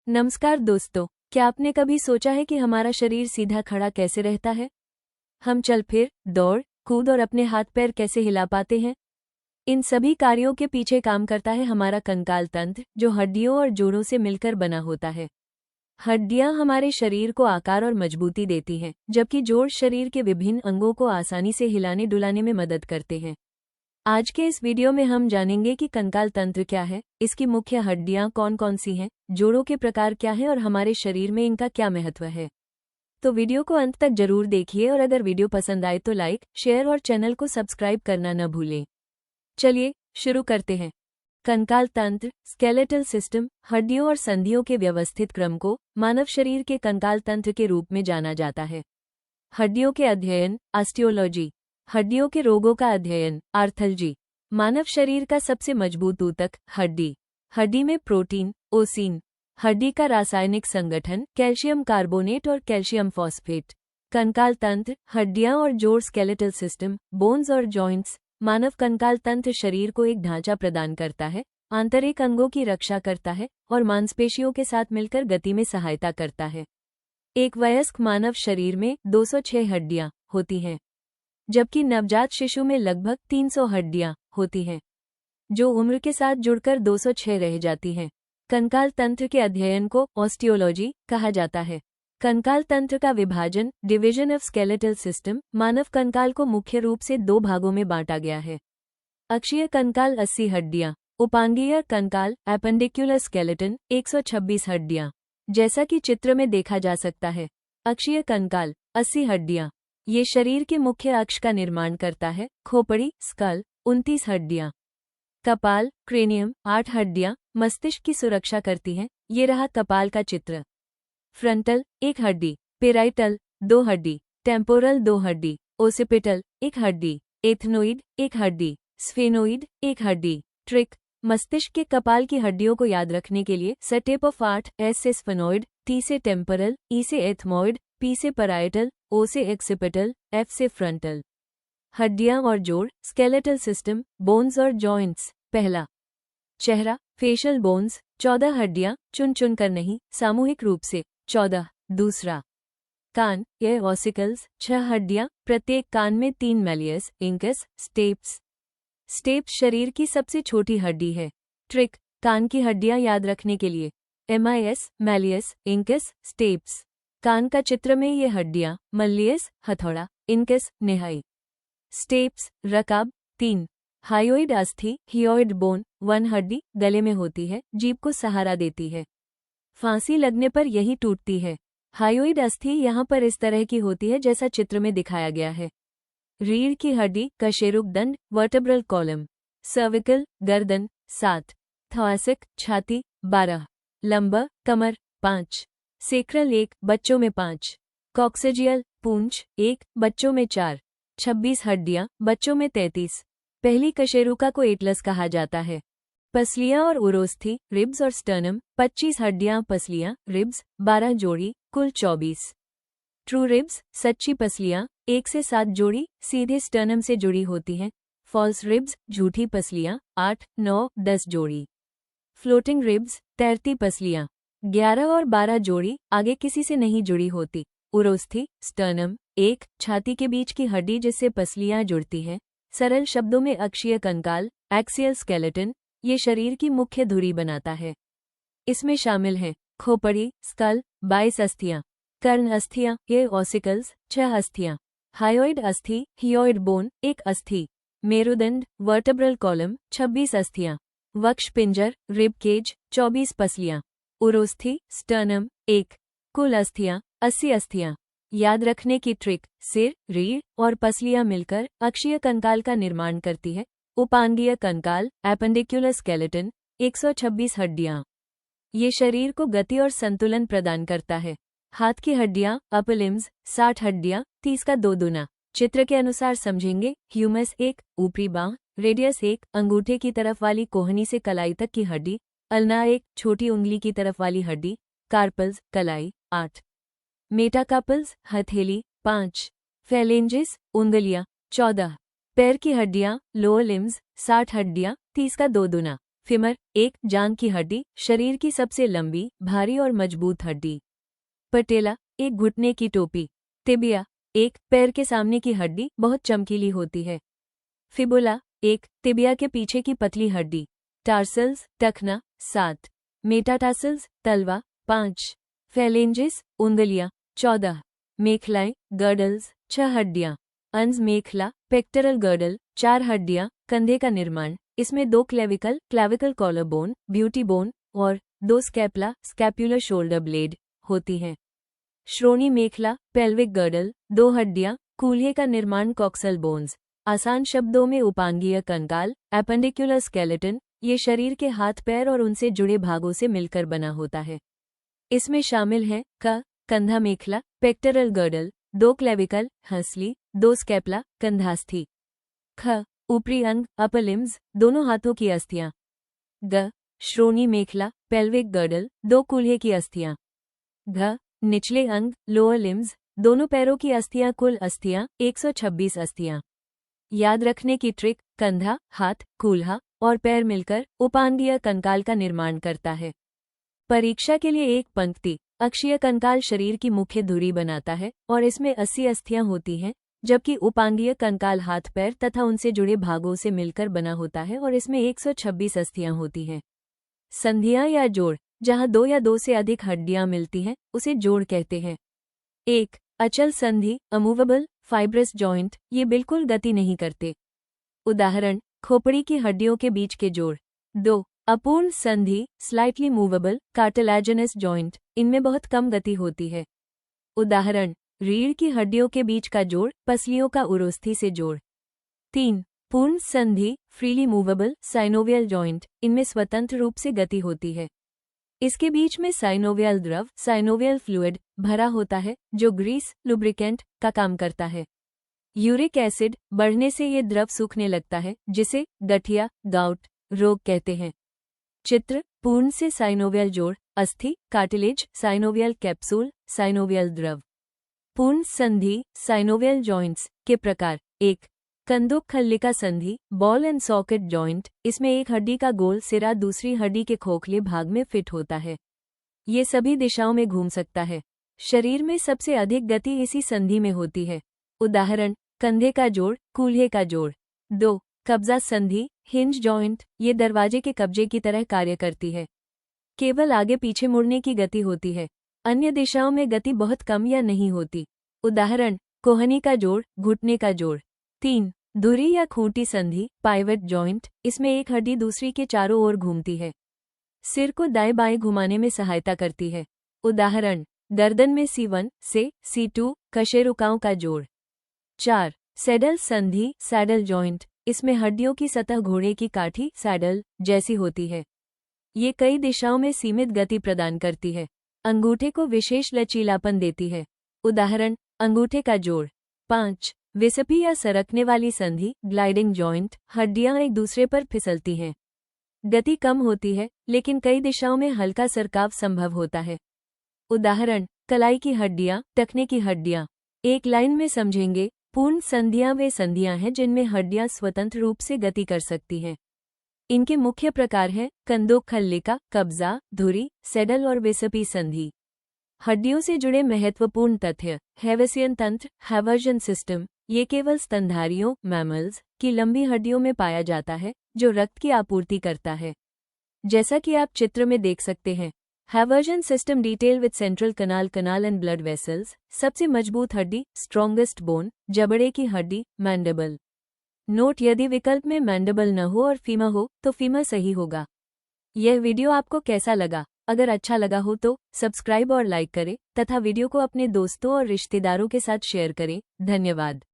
नमस्कार दोस्तों, क्या आपने कभी सोचा है कि हमारा शरीर सीधा खड़ा कैसे रहता है? हम चल फिर, दौड़, कूद और अपने हाथ पैर कैसे हिला पाते हैं? इन सभी कार्यों के पीछे काम करता है हमारा कंकाल तंत्र, जो हड्डियों और जोड़ों से मिलकर बना होता है। हड्डियां हमारे शरीर को आकार और मजबूती देती हैं, जबकि जोड़ शरीर के विभिन्न अंगों को आसानी से हिलाने डुलाने में मदद करते हैं। आज के इस वीडियो में हम जानेंगे कि कंकाल तंत्र क्या है, इसकी मुख्य हड्डियां कौन कौन सी हैं, जोड़ों के प्रकार क्या हैं और हमारे शरीर में इनका क्या महत्व है। तो वीडियो को अंत तक जरूर देखिए और अगर वीडियो पसंद आए तो लाइक, शेयर और चैनल को सब्सक्राइब करना न भूलें। चलिए शुरू करते हैं। कंकाल तंत्र, स्केलेटल सिस्टम, हड्डियों और संधियों के व्यवस्थित क्रम को मानव शरीर के कंकाल तंत्र के रूप में जाना जाता है। हड्डियों के अध्ययन, ऑस्टियोलॉजी, हड्डियों के रोगों का अध्ययन, आर्थलजी, मानव शरीर का सबसे मजबूत ऊतक, हड्डी, हड्डी में प्रोटीन, ओसिन, हड्डी का रासायनिक संगठन, कैल्शियम कार्बोनेट और कैल्शियम फॉस्फेट, कंकाल तंत्र, हड्डियां और जोड़, स्केलेटल सिस्टम, बोन्स और जॉइंट्स, मानव कंकाल तंत्र शरीर को एक ढांचा प्रदान करता है, आंतरिक अंगों की रक्षा करता है और मांसपेशियों के साथ मिलकर गति में सहायता करता है। एक वयस्क मानव शरीर में 206 हड्डियां होती हैं, जबकि नवजात शिशु में लगभग 300 हड्डियां होती हैं, जो उम्र के साथ जुड़कर 206 रह जाती हैं। कंकाल तंत्र के अध्ययन को ऑस्टियोलॉजी कहा जाता है। कंकाल तंत्र का विभाजन, डिवीजन ऑफ स्केलेटल सिस्टम, मानव कंकाल को मुख्य रूप से दो भागों में बांटा गया है। अक्षीय कंकाल 80 हड्डियां, उपांगीय कंकाल, एपेंडिकुलर स्केलेटन, 126 हड्डियां, जैसा कि चित्र में देखा जा सकता है। अक्षीय कंकाल 80 हड्डियां, ये शरीर के मुख्य अक्ष का निर्माण करता है। खोपड़ी, स्कल, 29 हड्डियां। कपाल, क्रेनियम, 8 हड्डियां, मस्तिष्क की सुरक्षा करती हैं। ये रहा कपाल का चित्र। फ्रंटल, 1 हड्डी। पेराइटल, 2 हड्डी। टेम्पोरल, 2 हड्डी। ओसिपिटल, 1 हड्डी। एथनोइड, 1 हड्डी। स्फेनोइड, 1 हड्डी। ट्रिक, मस्तिष्क के कपाल की हड्डियों को याद रखने के लिए सेटेप ऑफ 8, एस से स्फेनोइड, टी से टेम्पोरल, ई से एथमोइड, पी से पैराइटल, ओ से एक्सिपिटल, एफ से फ्रंटल। हड्डियां और जोड़, स्केलेटल सिस्टम, बोन्स और जॉइंट्स। पहला, चेहरा, फेशियल बोन्स, 14 हड्डियां, चुन चुन कर नहीं, सामूहिक रूप से 14। दूसरा, कान, एयर ऑसिकल्स, 6 हड्डियां, प्रत्येक कान में 3 मैलियस, इंकस, स्टेप्स। स्टेप्स शरीर की सबसे छोटी हड्डी है। ट्रिक, कान की हड्डियां याद रखने के लिए MIS, मैलियस, इंकस, स्टेप्स। कान का चित्र में ये हड्डियां, मल्लियस, हथौड़ा, इनकस, निहाई। स्टेप्स, रकाब, 3। हायोइड अस्थि, हियोइड बोन, 1 हड्डी, गले में होती है, जीभ को सहारा देती है। फांसी लगने पर यही टूटती है। हायोइड अस्थि यहाँ पर इस तरह की होती है जैसा चित्र में दिखाया गया है। रीढ़ की हड्डी, कशेरुक दंड, वर्टेब्रल कॉलम। सर्विकल, गर्दन, 7। थॉरैसिक, छाती, 12। लंबर, कमर, 5। सेक्रल, 1, बच्चों में 5। कॉक्सेजियल, पूंछ, 1, बच्चों में 4। 26 हड्डियां, बच्चों में 33। पहली कशेरुका को एटलस कहा जाता है। पसलियां और उरोस्थी, रिब्स और स्टर्नम, 25 हड्डियां, पसलियां, रिब्स, 12 जोड़ी, कुल 24। ट्रू रिब्स, सच्ची पसलियां, 1 से 7 जोड़ी, सीधे स्टर्नम से जुड़ी होती हैं। फॉल्स रिब्स, झूठी पसलियां, 8, 9, 10 जोड़ी। फ्लोटिंग रिब्स, तैरती पसलियां, 11 और 12 जोड़ी, आगे किसी से नहीं जुड़ी होती। उरोस्थी, स्टर्नम, 1, छाती के बीच की हड्डी जिससे पसलियां जुड़ती हैं। सरल शब्दों में अक्षीय कंकाल, एक्सियल स्केलेटन, ये शरीर की मुख्य धुरी बनाता है। इसमें शामिल हैं खोपड़ी, स्कल, 22 अस्थियां। कर्ण अस्थियां, एयर ऑसिकल्स, 6 अस्थियां। हायोइड अस्थि, हियोइड बोन, 1 अस्थि। मेरुदंड, वर्टेब्रल कॉलम, 26 अस्थियां। वक्ष पिंजर, रिब केज, 24 पसलियां। उरोस्थी, स्टर्नम, 1। कुल अस्थियां, 80 अस्थियां। याद रखने की ट्रिक, सिर, रीढ़ और पसलियां मिलकर अक्षीय कंकाल का निर्माण करती है। उपांगीय कंकाल, एपेंडिकुलर स्केलेटन, 126 हड्डियां। ये शरीर को गति और संतुलन प्रदान करता है। हाथ की हड्डियां, अपर लिम्स, 60 हड्डियां, 30 का 2 गुना। चित्र के अनुसार समझेंगे। ह्यूमस, 1, ऊपरी बांह, रेडियस, 1, अंगूठे की तरफ वाली कोहनी से कलाई तक की हड्डी। अल्ना, 1, छोटी उंगली की तरफ वाली हड्डी। कार्पल्स, कलाई, 8। मेटाकार्पल्स, हथेली, 5। फेलेंजिस, उंगलियां, 14। पैर की हड्डियां, लोअर लिम्स, 60 हड्डियां, 30 का 2 गुना। फिमर, एक जांघ की हड्डी, शरीर की सबसे लंबी, भारी और मजबूत हड्डी। पटेला, एक घुटने की टोपी। टिबिया, एक पैर के सामने की हड्डी, बहुत चमकीली होती है। फिबुला, एक टिबिया के पीछे की पतली हड्डी। टार्सल्स, टखना, 7। मेटाटार्सल्स, तलवा, 5। फैलेंजेस, उंगलियां, 14। मेखलाएं, गर्डल्स, 6 हड्डियां। अंस मेखला, पेक्टरल गर्डल, 4 हड्डियां। कंधे का निर्माण, इसमें 2 clavicle collar bone, beauty bone और 2 स्कैपुला, स्कैपुलर शोल्डर ब्लेड होती हैं। श्रोणी मेखला, पेल्विक गर्डल, 2 हड्डियां। कूल्हे का निर्माण कॉक्सल बोन्स, आसान शब्दों में उपांगीय कंकाल, एपेंडिकुलर स्केलेटन, ये शरीर के हाथ पैर और उनसे जुड़े भागों से मिलकर बना होता है। इसमें शामिल हैं कंधा मेखला, पेक्टरल गर्डल, 2 क्लेविकल, हंसली, 2 स्कैपुला, कंधास्थि। ऊपरी अंग, अपर लिम्स, दोनों हाथों की अस्थियां। श्रोणी मेखला, पेल्विक गर्डल, 2 कूल्हे की अस्थियां। निचले अंग, लोअर लिम्स, दोनों पैरों की अस्थियां, कुल अस्थियां 126 अस्थियां। याद रखने की ट्रिक, कंधा, हाथ, कूल्हा और पैर मिलकर उपांगीय कंकाल का निर्माण करता है। परीक्षा के लिए एक पंक्ति, अक्षीय कंकाल शरीर की मुख्य धुरी बनाता है और इसमें 80 अस्थियां होती हैं, जबकि उपांगीय कंकाल हाथ पैर तथा उनसे जुड़े भागों से मिलकर बना होता है और इसमें 126 अस्थियां होती हैं। संधियां या जोड़, जहां 2 या 2 से अधिक हड्डियां मिलती हैं, उसे जोड़ कहते हैं। 1. अचल संधि, अमूवेबल फाइब्रस जॉइंट, ये बिल्कुल गति नहीं करते। उदाहरण, खोपड़ी की हड्डियों के बीच के जोड़। 2. अपूर्ण संधि, स्लाइटली मूवेबल कार्टिलेजिनस जॉइंट, इनमें बहुत कम गति होती है। उदाहरण, रीढ़ की हड्डियों के बीच का जोड़, पसलियों का उरोस्थि से जोड़। 3. पूर्ण संधि, फ्रीली मूवेबल साइनोवियल जॉइंट, इनमें स्वतंत्र रूप से गति होती है। इसके बीच में साइनोवियल द्रव, साइनोवियल फ्लूइड भरा होता है, जो ग्रीस, लुब्रिकेंट का काम करता है। यूरिक एसिड बढ़ने से ये द्रव सूखने लगता है, जिसे गठिया, गाउट रोग कहते हैं। चित्र, पूर्ण से साइनोवियल जोड़, अस्थि, कार्टिलेज, साइनोवियल कैप्सूल, साइनोवियल द्रव। पूर्ण संधि, साइनोवियल जॉइंट्स के प्रकार। 1. कंदुक-खल्लिका संधि, बॉल एंड सॉकेट जॉइंट, इसमें एक हड्डी का गोल सिरा दूसरी हड्डी के खोखले भाग में फिट होता है। ये सभी दिशाओं में घूम सकता है। शरीर में सबसे अधिक गति इसी संधि में होती है। उदाहरण, कंधे का जोड़, कूल्हे का जोड़। 2. कब्जा संधि, हिंज जॉइंट, ये दरवाजे के कब्जे की तरह कार्य करती है। केवल आगे पीछे मुड़ने की गति होती है, अन्य दिशाओं में गति बहुत कम या नहीं होती। उदाहरण, कोहनी का जोड़, घुटने का जोड़। 3. धुरी या खूंटी संधि, पाइवट जॉइंट, इसमें एक हड्डी दूसरी के चारों ओर घूमती है। सिर को दाएं बाएं घुमाने में सहायता करती है। उदाहरण, गर्दन में C1 से C2 कशेरुकाओं का जोड़। 4. सैडल संधि, सैडल जॉइंट, इसमें हड्डियों की सतह घोड़े की काठी, सैडल जैसी होती है। ये कई दिशाओं में सीमित गति प्रदान करती है। अंगूठे को विशेष लचीलापन देती है। उदाहरण, अंगूठे का जोड़। 5. विसपी या सरकने वाली संधि, ग्लाइडिंग जॉइंट, हड्डियां एक दूसरे पर फिसलती हैं। गति कम होती है, लेकिन कई दिशाओं में हल्का सरकाव संभव होता है। उदाहरण, कलाई की हड्डियां, टखने की हड्डियां। एक लाइन में समझेंगे। पूर्ण संधियां वे संधियां हैं जिनमें हड्डियां स्वतंत्र रूप से गति कर सकती हैं। इनके मुख्य प्रकार हैं कंदुक-खल्लिका, कब्जा, धुरी, सैडल और विसपी संधि। हड्डियों से जुड़े महत्वपूर्ण तथ्य, हैवेसियन तंत्र, हैवर्जन सिस्टम, ये केवल स्तनधारियों, मैमल्स की लंबी हड्डियों में पाया जाता है, जो रक्त की आपूर्ति करता है। जैसा कि आप चित्र में देख सकते हैं, haversian system detail with central canal and blood vessels. सबसे मजबूत हड्डी, स्ट्रॉन्गेस्ट बोन, जबड़े की हड्डी, मैंडिबल। नोट, यदि विकल्प में मैंडिबल न हो और फीमर हो तो फीमर सही होगा। यह वीडियो आपको कैसा लगा? अगर अच्छा लगा हो तो सब्सक्राइब और लाइक करें तथा वीडियो को अपने दोस्तों और रिश्तेदारों के साथ शेयर करें। धन्यवाद।